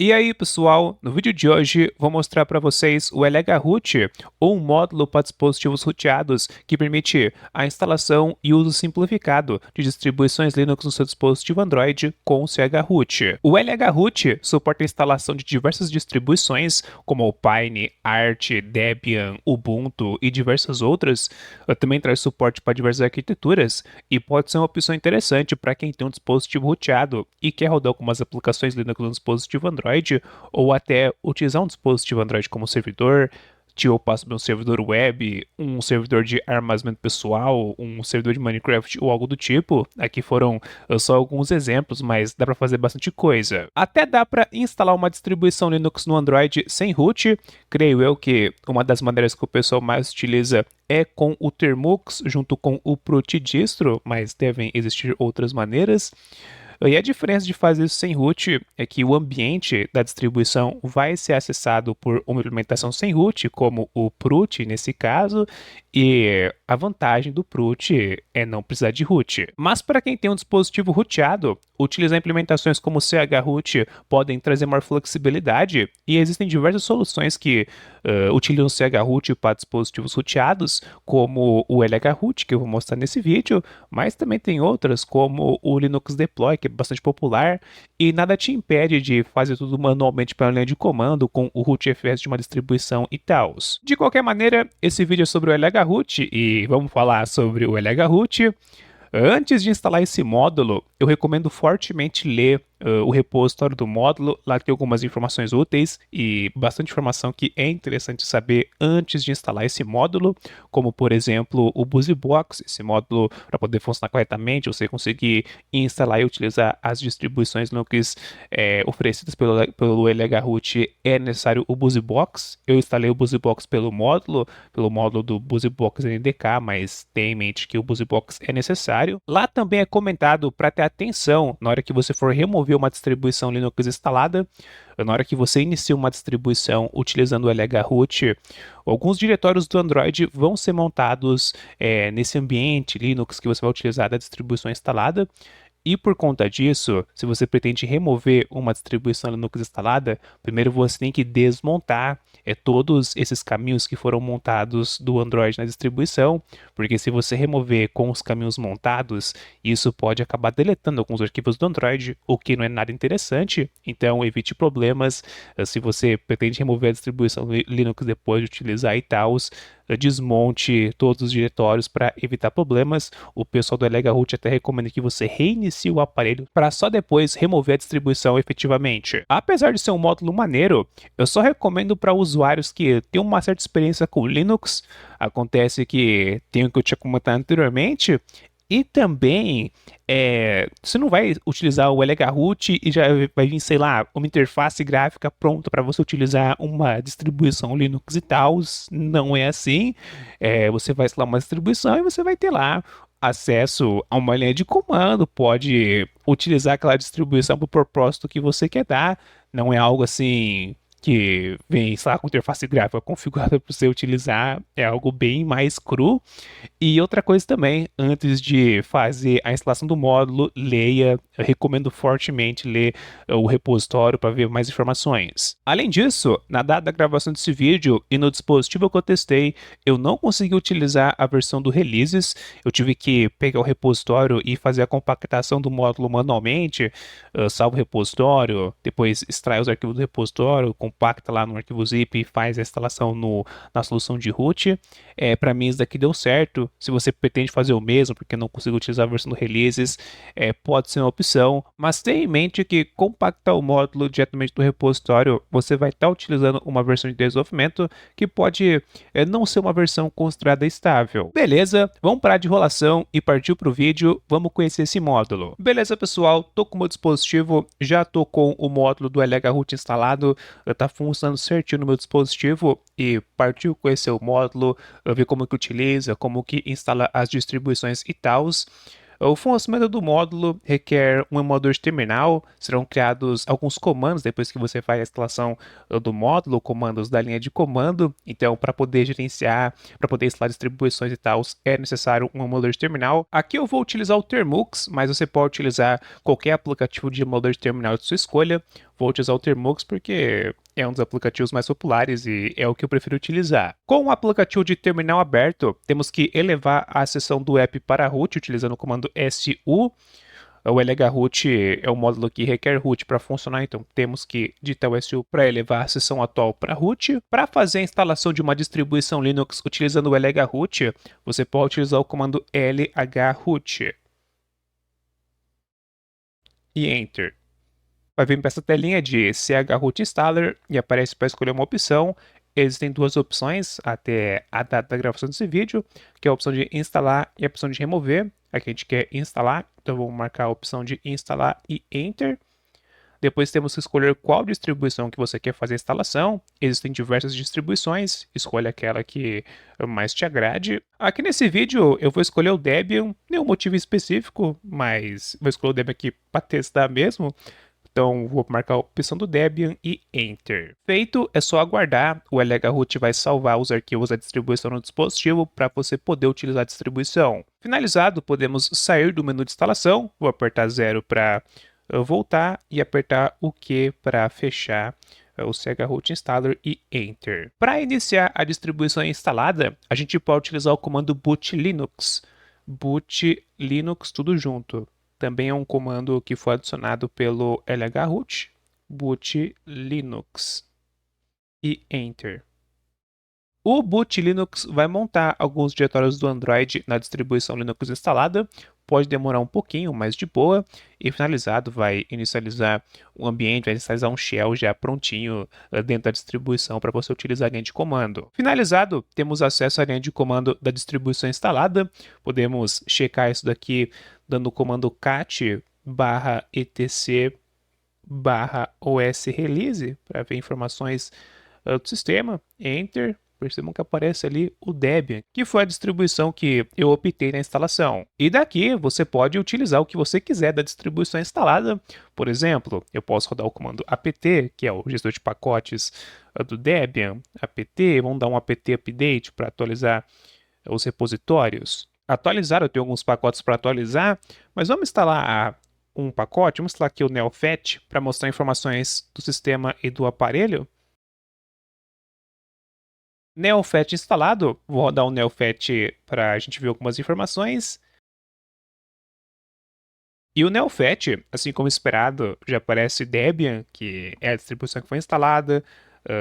E aí pessoal, no vídeo de hoje vou mostrar para vocês o LHRoot, ou um módulo para dispositivos roteados que permite a instalação e uso simplificado de distribuições Linux no seu dispositivo Android com o CHRoot. O LHRoot suporta a instalação de diversas distribuições como o Pine, Arch, Debian, Ubuntu e diversas outras. Também traz suporte para diversas arquiteturas e pode ser uma opção interessante para quem tem um dispositivo roteado e quer rodar algumas aplicações Linux no dispositivo Android, ou até utilizar um dispositivo Android como servidor, ou passo de um servidor web, um servidor de armazenamento pessoal, um servidor de Minecraft ou algo do tipo. Aqui foram só alguns exemplos, mas dá para fazer bastante coisa. Até dá para instalar uma distribuição Linux no Android sem root. Creio eu que uma das maneiras que o pessoal mais utiliza é com o Termux junto com o Protidistro, mas devem existir outras maneiras. E a diferença de fazer isso sem root é que o ambiente da distribuição vai ser acessado por uma implementação sem root, como o Prut nesse caso, e a vantagem do Prut é não precisar de root. Mas para quem tem um dispositivo roteado, utilizar implementações como o CHRoot podem trazer maior flexibilidade, e existem diversas soluções que utilizam o CHRoot para dispositivos roteados, como o LHRoot, que eu vou mostrar nesse vídeo, mas também tem outras, como o Linux Deploy, que é bastante popular, e nada te impede de fazer tudo manualmente pela linha de comando com o rootfs de uma distribuição e tal. De qualquer maneira, esse vídeo é sobre o LHRoot e vamos falar sobre o LHRoot. Antes de instalar esse módulo, eu recomendo fortemente ler o repositório do módulo. Lá tem algumas informações úteis e bastante informação que é interessante saber antes de instalar esse módulo, como por exemplo o BusyBox. Esse módulo, para poder funcionar corretamente, você conseguir instalar e utilizar as distribuições Linux oferecidas pelo LHRoot, é necessário o BusyBox. Eu instalei o BusyBox pelo módulo do BusyBox NDK, mas tenha em mente que o BusyBox é necessário. Lá também é comentado para ter atenção na hora que você for remover uma distribuição Linux instalada. Na hora que você inicia uma distribuição utilizando o LHRoot, alguns diretórios do Android vão ser montados nesse ambiente Linux que você vai utilizar da distribuição instalada. E por conta disso, se você pretende remover uma distribuição Linux instalada, primeiro você tem que desmontar todos esses caminhos que foram montados do Android na distribuição, porque se você remover com os caminhos montados, isso pode acabar deletando alguns arquivos do Android, o que não é nada interessante. Então evite problemas. Se você pretende remover a distribuição Linux depois de utilizar e tal, desmonte todos os diretórios para evitar problemas. O pessoal do LHRoot até recomenda que você reinicie o aparelho para só depois remover a distribuição efetivamente. Apesar de ser um módulo maneiro, eu só recomendo para usuários que têm uma certa experiência com Linux. Acontece que tem o que eu tinha comentado anteriormente, e também, você não vai utilizar o LHRoot e já vai vir, sei lá, uma interface gráfica pronta para você utilizar uma distribuição Linux e tal. Não é assim. Você vai instalar uma distribuição e você vai ter lá acesso a uma linha de comando, pode utilizar aquela distribuição para o propósito que você quer dar. Não é algo assim que vem, sei lá, com interface gráfica configurada para você utilizar, é algo bem mais cru. E outra coisa também, antes de fazer a instalação do módulo, leia. Eu recomendo fortemente ler o repositório para ver mais informações. Além disso, na data da gravação desse vídeo e no dispositivo que eu testei, eu não consegui utilizar a versão do Releases. Eu tive que pegar o repositório e fazer a compactação do módulo manualmente. Salvo o repositório, depois extrai os arquivos do repositório, compacta lá no arquivo zip e faz a instalação na solução de root. Para mim isso daqui deu certo. Se você pretende fazer o mesmo, porque não consigo utilizar a versão do Releases, pode ser uma opção, mas tenha em mente que compactar o módulo diretamente do repositório, você vai estar utilizando uma versão de desenvolvimento que pode não ser uma versão considerada estável. Beleza, vamos parar de enrolação e partir para o vídeo. Vamos conhecer esse módulo. Beleza, pessoal, tô com o meu dispositivo, já tô com o módulo do LHRoot instalado, tá funcionando certinho no meu dispositivo e partiu conhecer o módulo, ver como que utiliza, como que instala as distribuições e tals. O funcionamento do módulo requer um emulador de terminal, serão criados alguns comandos depois que você faz a instalação do módulo, comandos da linha de comando. Então, para poder gerenciar, para poder instalar distribuições e tal, é necessário um emulador de terminal. Aqui eu vou utilizar o Termux, mas você pode utilizar qualquer aplicativo de emulador de terminal de sua escolha. Vou utilizar o Termux porque é um dos aplicativos mais populares e é o que eu prefiro utilizar. Com o aplicativo de terminal aberto, temos que elevar a seção do app para root utilizando o comando su. O LHroot é um módulo que requer root para funcionar, então temos que digitar o su para elevar a seção atual para root. Para fazer a instalação de uma distribuição Linux utilizando o LHroot, você pode utilizar o comando lhroot e Enter. Vai vir para essa telinha de chroot installer e aparece para escolher uma opção. Existem duas opções até a data da gravação desse vídeo, que é a opção de instalar e a opção de remover. Aqui a gente quer instalar, então vamos marcar a opção de instalar e Enter. Depois temos que escolher qual distribuição que você quer fazer a instalação. Existem diversas distribuições, escolha aquela que mais te agrade. Aqui nesse vídeo eu vou escolher o Debian, nenhum motivo específico, mas vou escolher o Debian aqui para testar mesmo. Então, vou marcar a opção do Debian e Enter. Feito, é só aguardar. O LHroot vai salvar os arquivos da distribuição no dispositivo para você poder utilizar a distribuição. Finalizado, podemos sair do menu de instalação. Vou apertar 0 para voltar e apertar o Q para fechar o chroot installer e Enter. Para iniciar a distribuição instalada, a gente pode utilizar o comando boot Linux. Boot Linux tudo junto. Também é um comando que foi adicionado pelo LHroot, boot Linux e Enter. O boot Linux vai montar alguns diretórios do Android na distribuição Linux instalada, pode demorar um pouquinho, mas de boa, e finalizado vai inicializar um ambiente, vai inicializar um shell já prontinho dentro da distribuição para você utilizar a linha de comando. Finalizado, temos acesso à linha de comando da distribuição instalada, podemos checar isso daqui dando o comando cat /etc/os release para ver informações do sistema, Enter. Percebam que aparece ali o Debian, que foi a distribuição que eu optei na instalação. E daqui você pode utilizar o que você quiser da distribuição instalada. Por exemplo, eu posso rodar o comando apt, que é o gestor de pacotes do Debian. Apt, vamos dar um apt update para atualizar os repositórios. Atualizar, eu tenho alguns pacotes para atualizar, mas vamos instalar um pacote. Vamos instalar aqui o neofet para mostrar informações do sistema e do aparelho. Neofet instalado, vou rodar o neofet para a gente ver algumas informações. E o neofet, assim como esperado, já aparece Debian, que é a distribuição que foi instalada,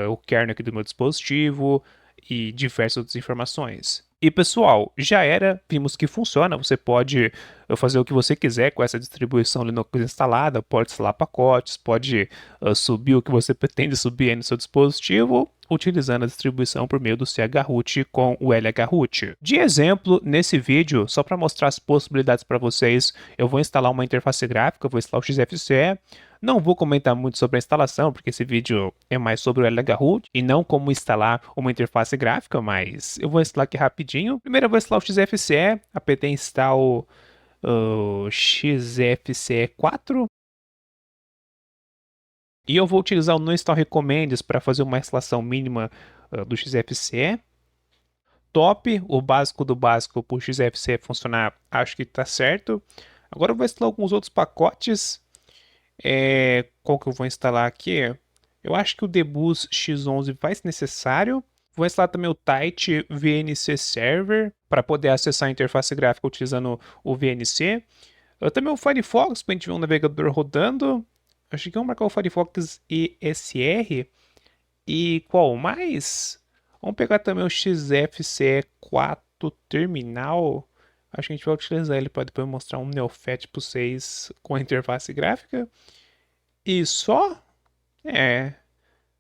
o kernel aqui do meu dispositivo e diversas outras informações. E pessoal, já era, vimos que funciona, você pode fazer o que você quiser com essa distribuição Linux instalada, pode instalar pacotes, pode subir o que você pretende subir aí no seu dispositivo, utilizando a distribuição por meio do chroot com o LHroot. De exemplo, nesse vídeo, só para mostrar as possibilidades para vocês, eu vou instalar uma interface gráfica, vou instalar o XFCE. Não vou comentar muito sobre a instalação, porque esse vídeo é mais sobre o LHroot e não como instalar uma interface gráfica, mas eu vou instalar aqui rapidinho. Primeiro eu vou instalar o XFCE, apt install XFCE4. E eu vou utilizar o no-install recommends para fazer uma instalação mínima do XFCE. Top, o básico do básico para o XFCE funcionar, acho que está certo. Agora eu vou instalar alguns outros pacotes. Qual que eu vou instalar aqui? Eu acho que o Debus X11 vai ser necessário. Vou instalar também o Tight VNC Server para poder acessar a interface gráfica utilizando o VNC. Também o Firefox para a gente ver um navegador rodando. Acho que vamos marcar o Firefox ESR. E qual mais? Vamos pegar também o XFCE4 Terminal. Acho que a gente vai utilizar ele para depois mostrar um neofet para vocês com a interface gráfica. E só?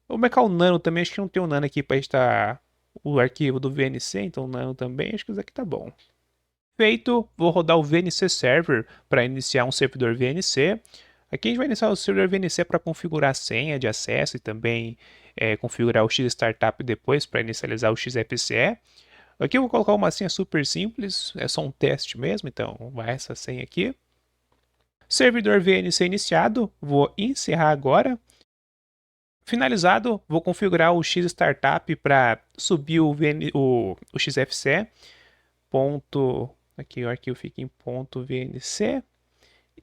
Vou marcar o Nano também. Acho que não tem o Nano aqui para estar o arquivo do VNC. Então o Nano também. Acho que isso aqui tá bom. Feito, vou rodar o VNC Server para iniciar um servidor VNC. Aqui a gente vai iniciar o servidor VNC para configurar a senha de acesso e também configurar o X-Startup depois para inicializar o XFCE. Aqui eu vou colocar uma senha super simples, é só um teste mesmo, então vai essa senha aqui. Servidor VNC iniciado, vou encerrar agora. Finalizado, vou configurar o X Startup para subir o XFCE. Ponto, aqui o arquivo fica em ponto .vnc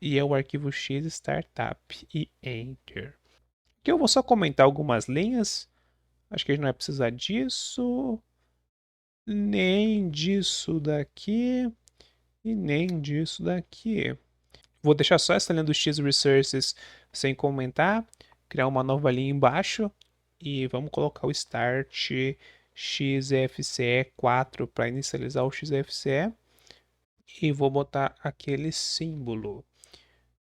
e é o arquivo X Startup e Enter. Aqui eu vou só comentar algumas linhas. Acho que a gente não vai precisar disso, nem disso daqui e nem disso daqui. Vou deixar só essa linha do X Resources sem comentar, criar uma nova linha embaixo e vamos colocar o Start XFCE 4 para inicializar o XFCE e vou botar aquele símbolo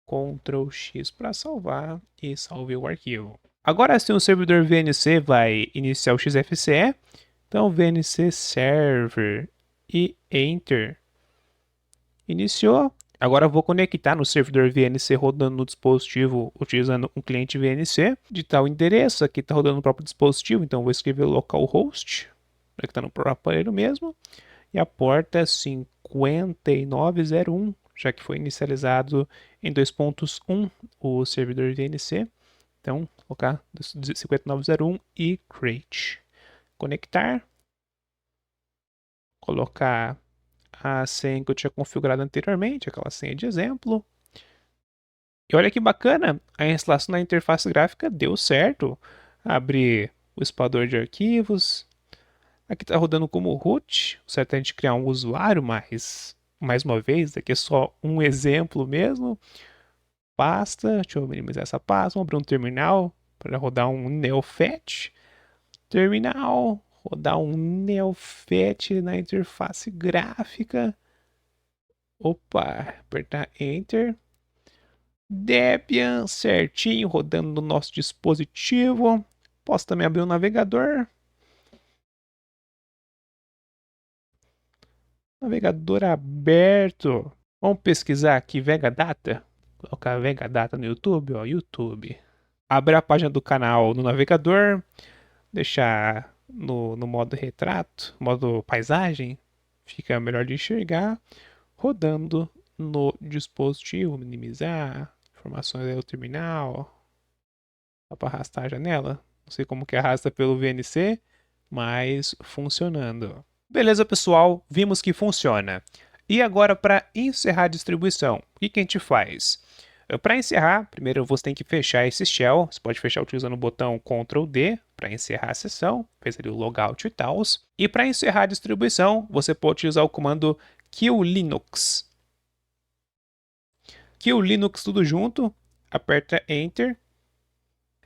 Ctrl X para salvar e salvei o arquivo. Agora sim o servidor VNC vai iniciar o XFCE, então VNC Server e Enter. Iniciou. Agora eu vou conectar no servidor VNC rodando no dispositivo utilizando um cliente VNC. Digitar o endereço, aqui está rodando no próprio dispositivo, então vou escrever localhost, que está no próprio aparelho mesmo. E a porta é 5901, já que foi inicializado em 2.1 o servidor VNC. Então, vou colocar 5901 e create. Conectar. Colocar a senha que eu tinha configurado anteriormente, aquela senha de exemplo. E olha que bacana, a instalação da interface gráfica deu certo. Abrir o explorador de arquivos. Aqui está rodando como root, o certo é a gente criar um usuário, mas, mais uma vez, aqui é só um exemplo mesmo. Pasta, deixa eu minimizar essa pasta, vamos abrir um terminal para rodar um neofetch. Terminal, rodar um neofetch na interface gráfica. Opa, apertar Enter. Debian certinho, rodando no nosso dispositivo. Posso também abrir o navegador. Navegador aberto. Vamos pesquisar aqui Vega Data. Colocar Vega Data no YouTube, ó, YouTube. Abrir a página do canal no navegador. Deixar no modo retrato, modo paisagem. Fica melhor de enxergar. Rodando no dispositivo, minimizar. Informações aí do terminal. Dá para arrastar a janela. Não sei como que arrasta pelo VNC, mas funcionando. Beleza, pessoal, vimos que funciona. E agora, para encerrar a distribuição, o que a gente faz? Para encerrar, primeiro você tem que fechar esse shell. Você pode fechar utilizando o botão Ctrl D para encerrar a sessão. Fez ali o logout e tal. E para encerrar a distribuição, você pode utilizar o comando kill Linux. Kill Linux tudo junto, aperta Enter.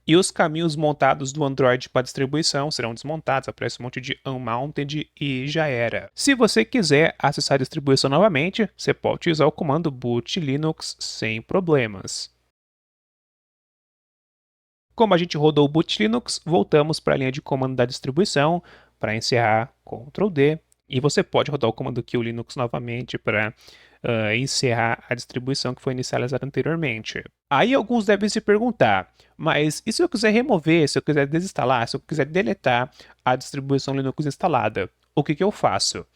E os caminhos montados do Android para distribuição serão desmontados, aparece um monte de unmounted e já era. Se você quiser acessar a distribuição novamente, você pode utilizar o comando boot Linux sem problemas. Como a gente rodou o boot Linux, voltamos para a linha de comando da distribuição para encerrar Ctrl D. E você pode rodar o comando kill Linux novamente para encerrar a distribuição que foi inicializada anteriormente. Aí alguns devem se perguntar, mas e se eu quiser remover, se eu quiser desinstalar, se eu quiser deletar a distribuição Linux instalada, o que eu faço?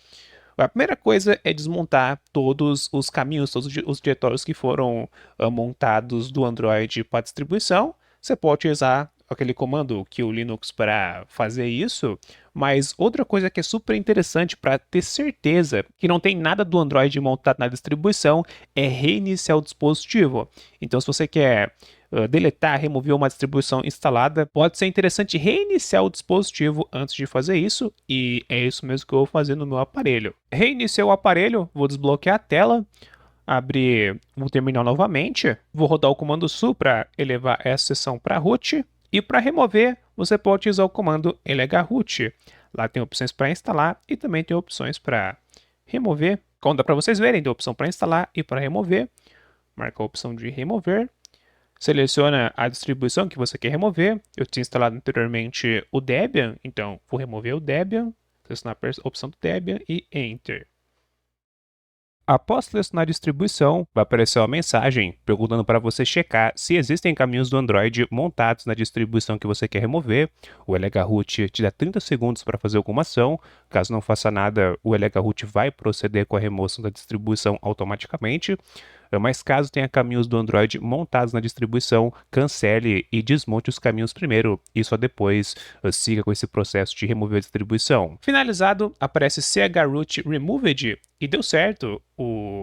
A primeira coisa é desmontar todos os caminhos, todos os diretórios que foram montados do Android para distribuição. Você pode utilizar aquele comando kill Linux para fazer isso, mas outra coisa que é super interessante para ter certeza que não tem nada do Android montado na distribuição é reiniciar o dispositivo. Então, se você quer deletar, remover uma distribuição instalada, pode ser interessante reiniciar o dispositivo antes de fazer isso, e é isso mesmo que eu vou fazer no meu aparelho. Reiniciei o aparelho, vou desbloquear a tela, abrir o terminal novamente, vou rodar o comando su para elevar essa sessão para root, e para remover, você pode utilizar o comando lhroot. Lá tem opções para instalar e também tem opções para remover. Como dá para vocês verem, tem opção para instalar e para remover. Marca a opção de remover. Seleciona a distribuição que você quer remover. Eu tinha instalado anteriormente o Debian, então vou remover o Debian. Selecionar a opção do Debian e Enter. Após selecionar a distribuição, vai aparecer uma mensagem perguntando para você checar se existem caminhos do Android montados na distribuição que você quer remover. O LHRoot te dá 30 segundos para fazer alguma ação. Caso não faça nada, o LHRoot vai proceder com a remoção da distribuição automaticamente. Mas caso tenha caminhos do Android montados na distribuição, cancele e desmonte os caminhos primeiro e só depois siga com esse processo de remover a distribuição. Finalizado, aparece chroot removed e deu certo.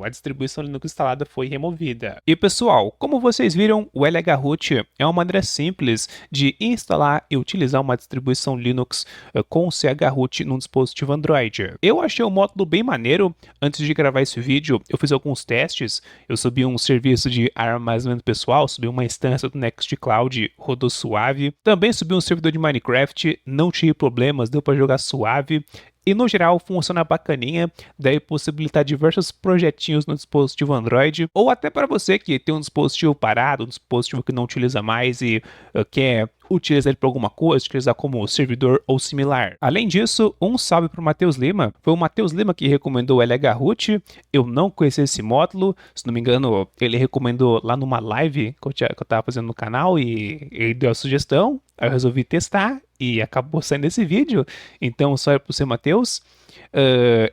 A distribuição Linux instalada foi removida. E pessoal, como vocês viram, o LHRoot é uma maneira simples de instalar e utilizar uma distribuição Linux com o chroot num dispositivo Android. Eu achei o módulo bem maneiro. Antes de gravar esse vídeo, eu fiz alguns testes. Eu subi um serviço de armazenamento pessoal, subi uma instância do Nextcloud, rodou suave. Também subi um servidor de Minecraft, não tive problemas, deu para jogar suave. E no geral funciona bacaninha, daí possibilitar diversos projetinhos no dispositivo Android, ou até para você que tem um dispositivo parado, um dispositivo que não utiliza mais e quer utilizar ele para alguma coisa, utilizar como servidor ou similar. Além disso, um salve para o Matheus Lima. Foi o Matheus Lima que recomendou o LHRoot. Eu não conhecia esse módulo, se não me engano, ele recomendou lá numa live que eu estava fazendo no canal e ele deu a sugestão. Aí eu resolvi testar e acabou saindo esse vídeo. Então, só é para você, Matheus.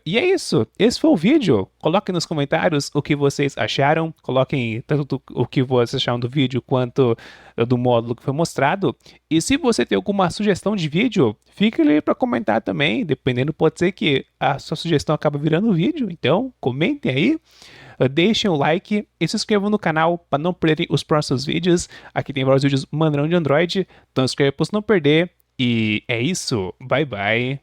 E é isso. Esse foi o vídeo. Coloquem nos comentários o que vocês acharam. Coloquem tanto o que vocês acharam do vídeo quanto do módulo que foi mostrado. E se você tem alguma sugestão de vídeo, fica ali para comentar também. Dependendo, pode ser que a sua sugestão acabe virando vídeo. Então, comentem aí. Deixem o like e se inscrevam no canal para não perderem os próximos vídeos. Aqui tem vários vídeos maneirão de Android, então se inscreva para não perder. E é isso, bye bye.